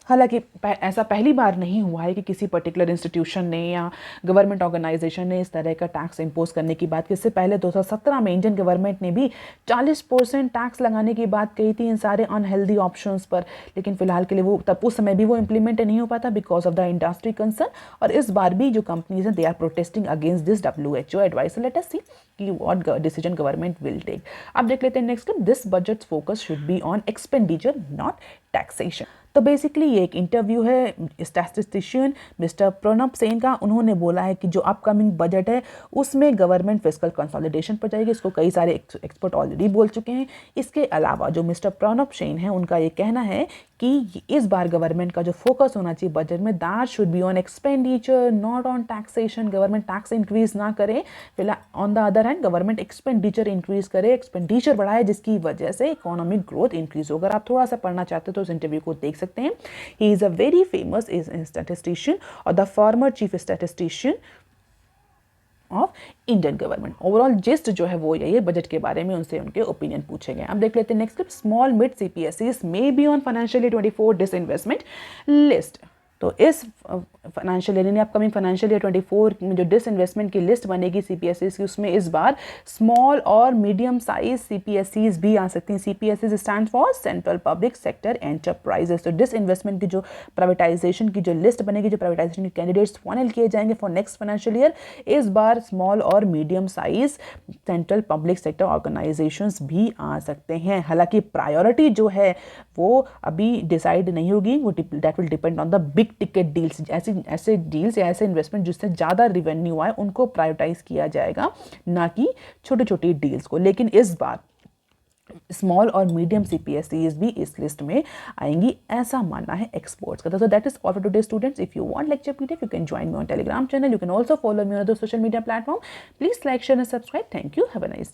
हालांकि ऐसा पहली बार नहीं हुआ है कि किसी पर्टिकुलर इंस्टीट्यूशन ने या गवर्नमेंट ऑर्गेनाइजेशन ने इस तरह का टैक्स इंपोज करने की बात की। इससे पहले 2017 में इंडियन गवर्नमेंट ने भी 40% टैक्स लगाने की बात कही थी इन सारे अनहेल्दी ऑप्शंस पर, लेकिन फिलहाल के लिए वो तब उस समय भी वो इम्प्लीमेंट नहीं हो पाता because of the industry concern. और इस बार भी जो कंपनीज हैं they are protesting against this WHO advice. Let us see कि what decision government will take. अब देख लेते हैं next, this budget focus should be on expenditure not taxation. तो बेसिकली ये एक इंटरव्यू है स्टैटिस्टिशियन मिस्टर प्रणब सेन का। उन्होंने बोला है कि जो अपकमिंग बजट है उसमें गवर्नमेंट फिस्कल कंसोलिडेशन पर जाएगी। इसको कई सारे एक्सपर्ट ऑलरेडी बोल चुके हैं। इसके अलावा जो मिस्टर प्रणब सेन है उनका ये कहना है कि इस बार गवर्नमेंट का जो फोकस होना चाहिए बजट में, that should be on expenditure not on taxation. Government tax increase ना करे, फिलहाल on the other hand government expenditure increase करे, एक्सपेंडिचर बढ़ाए, जिसकी वजह से इकोनॉमिक ग्रोथ इंक्रीज हो। अगर आप थोड़ा सा पढ़ना चाहते हो तो इस इंटरव्यू को देख सकते हैं। He is a very famous statistician और the former chief statistician of Indian government. Overall gist जो है वो यही है बजट के बारे में, उनसे उनके ओपिनियन पूछे गए। अब देख लेते हैं next clip, small mid CPSEs may be on financial year 24 disinvestment list. तो इस फाइनेंशियल ईयर यानी अपकमिंग फाइनेंशियल ईयर 24 में जो डिसइन्वेस्टमेंट की लिस्ट बनेगी CPSEs की, उसमें इस बार स्मॉल और मीडियम साइज CPSEs भी आ सकती हैं। CPSEs stand for central public sector enterprises. तो डिसइन्वेस्टमेंट की जो प्राइवेटाइजेशन की जो लिस्ट बनेगी, जो प्राइवेटाइजेशन के कैंडिडेट्स फाइनल किए जाएंगे फॉर नेक्स्ट फाइनेंशियल ईयर, इस बार स्मॉल और medium size central public sector organisations भी आ सकते हैं। हालांकि प्रायोरिटी जो है वो अभी डिसाइड नहीं होगी, वो that will depend on the big ticket deals. ऐसे डील्स या ऐसे इन्वेस्टमेंट जिससे ज़्यादा रिवेन्यू आए उनको प्रायोरिटाइज किया जाएगा, ना कि छोटी छोटी डील्स को। लेकिन इस बार स्मॉल और मीडियम CPSEs भी इस लिस्ट में आएंगी, ऐसा मानना है एक्सपर्ट्स का। तो that is all for today students. If you want lecture PDF, you can join me on Telegram channel. You can also follow me on other social media platform. Please like, share and subscribe. Thank you. Have a nice day.